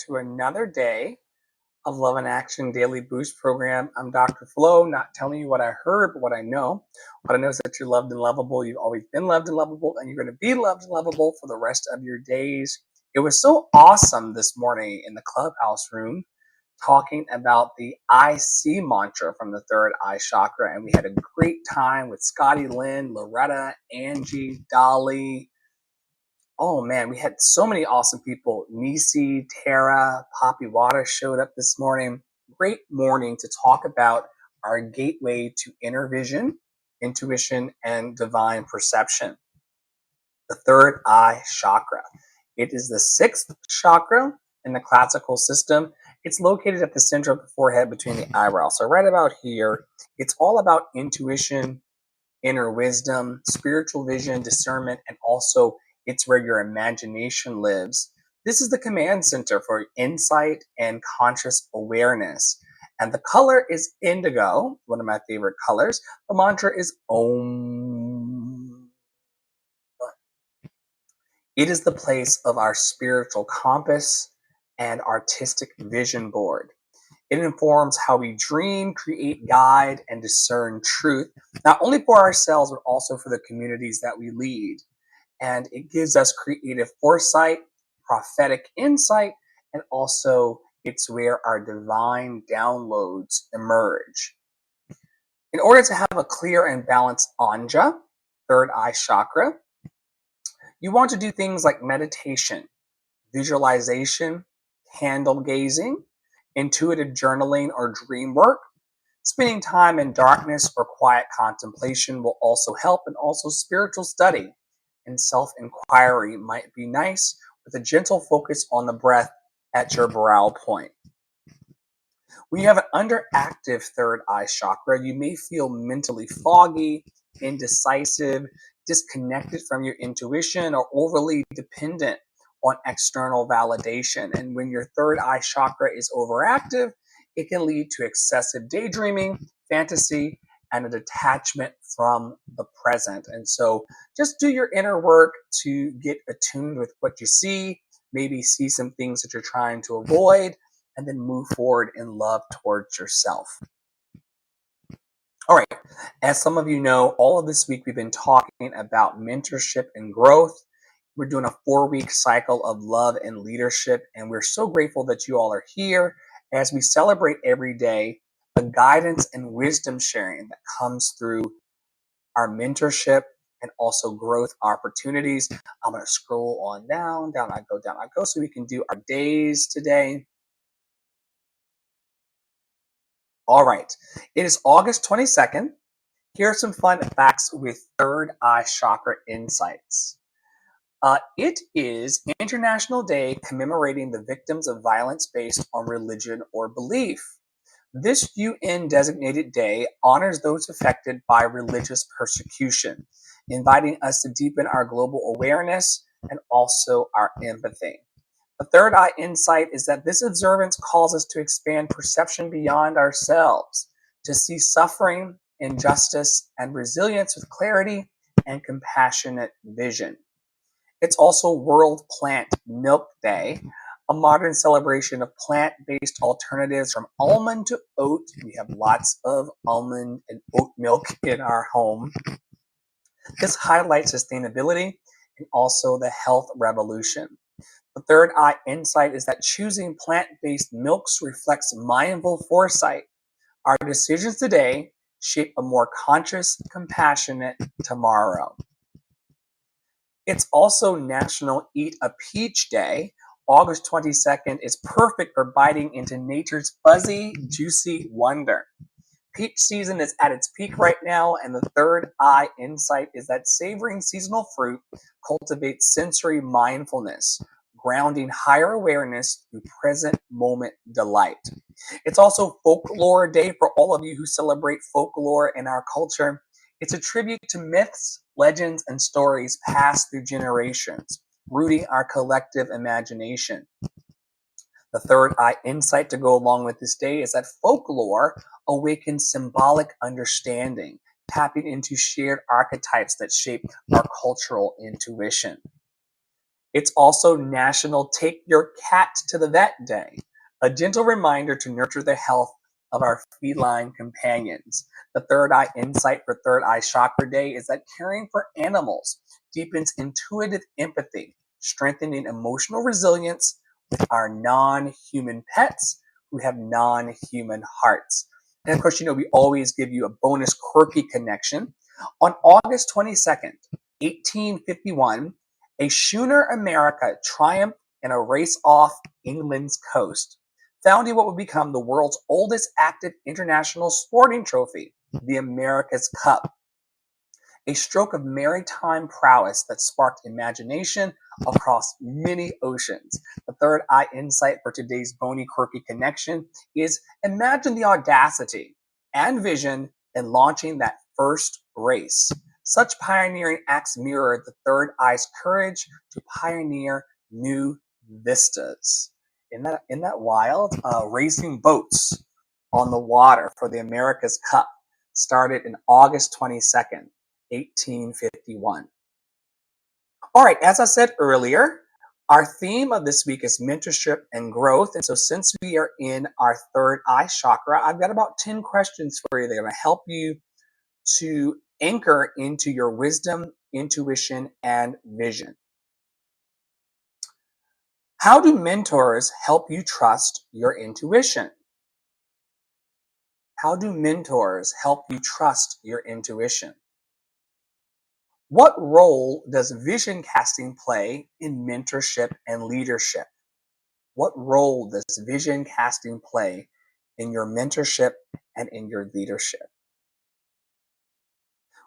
to another day of Love and Action Daily Boost Program. I'm Dr. Flo, not telling you what I heard, but what I know. What I know is that you're loved and lovable. You've always been loved and lovable, and you're going to be loved and lovable for the rest of your days. It was so awesome this morning in the clubhouse room talking about the I See mantra from the third eye chakra, and we had a great time with Scotty, Lynn, Loretta, Angie, Dolly. Oh man, we had so many awesome people. Nisi, Tara, Poppy Water showed up this morning. Great morning to talk about our gateway to inner vision, intuition, and divine perception. The third eye chakra. It is the sixth chakra in the classical system. It's located at the center of the forehead between the eyebrows. So right about here, it's all about intuition, inner wisdom, spiritual vision, discernment, and also it's where your imagination lives. This is the command center for insight and conscious awareness. And the color is indigo, one of my favorite colors. The mantra is Om. It is the place of our spiritual compass and artistic vision board. It informs how we dream, create, guide, and discern truth, not only for ourselves, but also for the communities that we lead. And it gives us creative foresight, prophetic insight, and also it's where our divine downloads emerge. In order to have a clear and balanced anja, third eye chakra, you want to do things like meditation, visualization, candle gazing, intuitive journaling or dream work. Spending time in darkness or quiet contemplation will also help, and also spiritual study and self-inquiry might be nice with a gentle focus on the breath at your brow point. When you have an underactive third eye chakra, you may feel mentally foggy, indecisive, disconnected from your intuition, or overly dependent on external validation. And when your third eye chakra is overactive, it can lead to excessive daydreaming, fantasy, and a detachment from the present. And so just do your inner work to get attuned with what you see, maybe see some things that you're trying to avoid, and then move forward in love towards yourself. All right, as some of you know, all of this week we've been talking about mentorship and growth. We're doing a 4-week cycle of love and leadership, and we're so grateful that you all are here as we celebrate every day the guidance and wisdom sharing that comes through our mentorship and also growth opportunities. I'm going to scroll on down I go, so we can do our days today. All right, it is August 22nd. Here are some fun facts with third eye chakra insights. It is International Day commemorating the victims of violence based on religion or belief. This UN-designated day honors those affected by religious persecution, inviting us to deepen our global awareness and also our empathy. The third eye insight is that this observance calls us to expand perception beyond ourselves, to see suffering, injustice, and resilience with clarity and compassionate vision. It's also World Plant Milk Day, a modern celebration of plant-based alternatives from almond to oat. We have lots of almond and oat milk in our home. This highlights sustainability and also the health revolution. The third eye insight is that choosing plant-based milks reflects mindful foresight. Our decisions today shape a more conscious, compassionate tomorrow. It's also National Eat a Peach Day. August 22nd is perfect for biting into nature's fuzzy, juicy wonder. Peach season is at its peak right now, and the third eye insight is that savoring seasonal fruit cultivates sensory mindfulness, grounding higher awareness through present moment delight. It's also Folklore Day for all of you who celebrate folklore in our culture. It's a tribute to myths, legends, and stories passed through generations, rooting our collective imagination. The third eye insight to go along with this day is that folklore awakens symbolic understanding, tapping into shared archetypes that shape our cultural intuition. It's also National Take Your Cat to the Vet Day, a gentle reminder to nurture the health of our feline companions. The Third Eye Insight for Third Eye Chakra Day is that caring for animals deepens intuitive empathy, strengthening emotional resilience with our non-human pets who have non-human hearts. And of course, we always give you a bonus quirky connection. On August 22nd, 1851, a schooner America triumphed in a race off England's coast, founding what would become the world's oldest active international sporting trophy, the America's Cup. A stroke of maritime prowess that sparked imagination across many oceans. The third eye insight for today's bony quirky connection is imagine the audacity and vision in launching that first race. Such pioneering acts mirror the third eye's courage to pioneer new vistas. Isn't that wild? Racing boats on the water for the America's Cup started in August 22nd, 1851. All right, as I said earlier, our theme of this week is mentorship and growth. And so since we are in our third eye chakra, I've got about 10 questions for you that are going to help you to anchor into your wisdom, intuition, and vision. How do mentors help you trust your intuition? How do mentors help you trust your intuition? What role does vision casting play in mentorship and leadership? What role does vision casting play in your mentorship and in your leadership?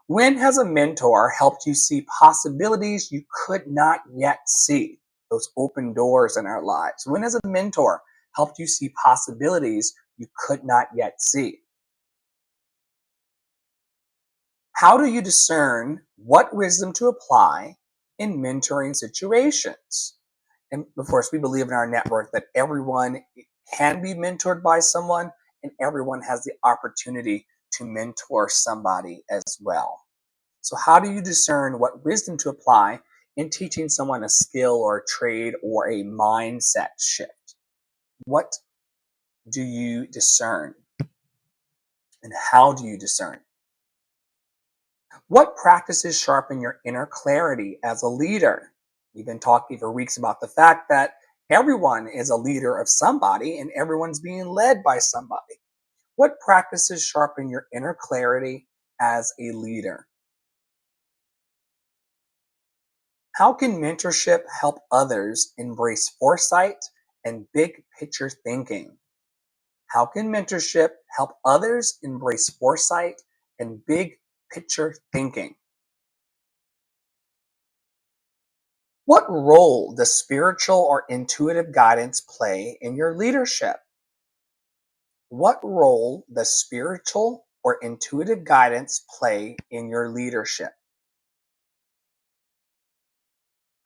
When has a mentor helped you see possibilities you could not yet see? Those open doors in our lives. When has a mentor helped you see possibilities you could not yet see? How do you discern what wisdom to apply in mentoring situations? And of course, we believe in our network that everyone can be mentored by someone and everyone has the opportunity to mentor somebody as well. So how do you discern what wisdom to apply in teaching someone a skill or a trade or a mindset shift? What do you discern? And how do you discern? What practices sharpen your inner clarity as a leader? We've been talking for weeks about the fact that everyone is a leader of somebody and everyone's being led by somebody. What practices sharpen your inner clarity as a leader? How can mentorship help others embrace foresight and big picture thinking? How can mentorship help others embrace foresight and big picture thinking? What role does spiritual or intuitive guidance play in your leadership? What role does spiritual or intuitive guidance play in your leadership?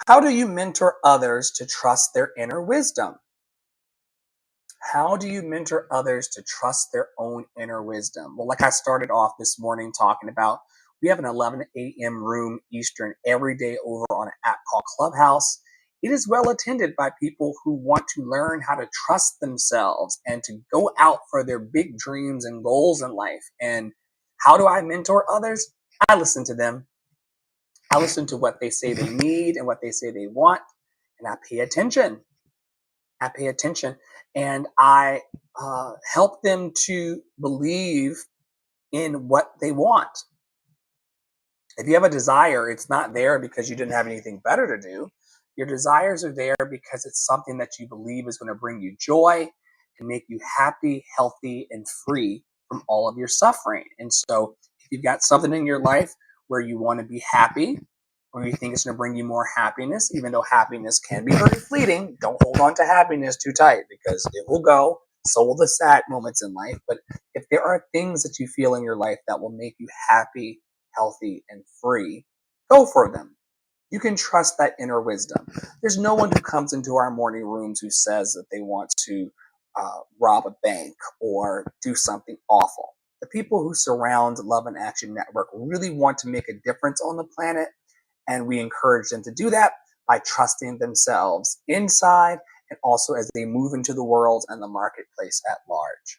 How do you mentor others to trust their inner wisdom? How do you mentor others to trust their own inner wisdom? Well, like I started off this morning talking about, we have an 11 a.m. room Eastern every day over on an app called Clubhouse. It is well attended by people who want to learn how to trust themselves and to go out for their big dreams and goals in life. And how do I mentor others? I listen to them. I listen to what they say they need and what they say they want, and I pay attention. I pay attention and I help them to believe in what they want. If you have a desire, it's not there because you didn't have anything better to do. Your desires are there because it's something that you believe is going to bring you joy and make you happy, healthy, and free from all of your suffering. And so if you've got something in your life where you want to be happy, or you think it's going to bring you more happiness, even though happiness can be very fleeting, don't hold on to happiness too tight because it will go. So will the sad moments in life. But if there are things that you feel in your life that will make you happy, healthy, and free, go for them. You can trust that inner wisdom. There's no one who comes into our morning rooms who says that they want to rob a bank or do something awful. The people who surround Love and Action Network really want to make a difference on the planet, and we encourage them to do that by trusting themselves inside and also as they move into the world and the marketplace at large.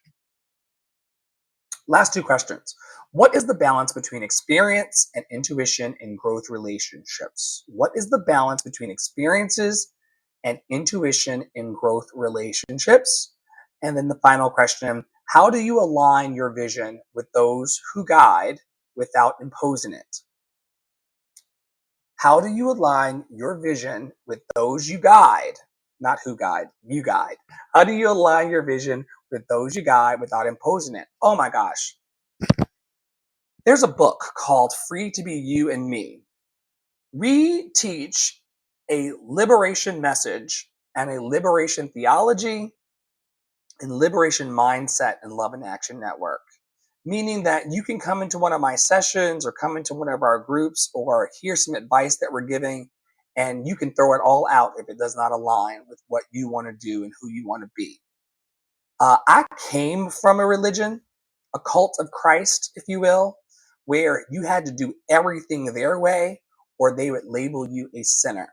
Last two questions. What is the balance between experience and intuition in growth relationships? What is the balance between experiences and intuition in growth relationships? And then the final question, how do you align your vision with those who guide without imposing it? How do you align your vision with those you guide? Not who guide, you guide. How do you align your vision with those you guide without imposing it? Oh my gosh. There's a book called Free to Be You and Me. We teach a liberation message and a liberation theology and liberation mindset in Love and Action Network. Meaning that you can come into one of my sessions or come into one of our groups or hear some advice that we're giving, and you can throw it all out if it does not align with what you want to do and who you want to be. I came from a religion, a cult of Christ, if you will, where you had to do everything their way or they would label you a sinner.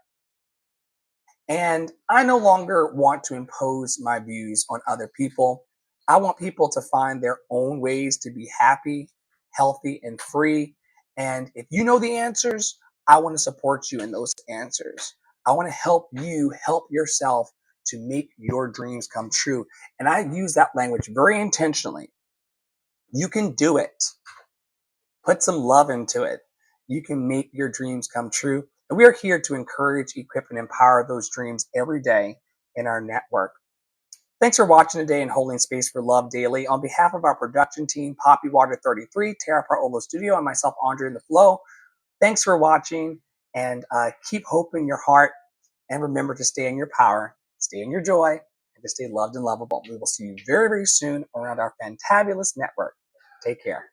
And I no longer want to impose my views on other people. I want people to find their own ways to be happy, healthy, and free. And if you know the answers, I want to support you in those answers. I want to help you help yourself to make your dreams come true. And I use that language very intentionally. You can do it. Put some love into it. You can make your dreams come true. And we are here to encourage, equip, and empower those dreams every day in our network. Thanks for watching today and holding space for love daily. On behalf of our production team, Poppy Water 33, Tara Olo Studio, and myself, Andre in the Flow, thanks for watching, and keep hope in your heart. And remember to stay in your power, stay in your joy, and to stay loved and lovable. We will see you very, very soon around our fantabulous network. Take care.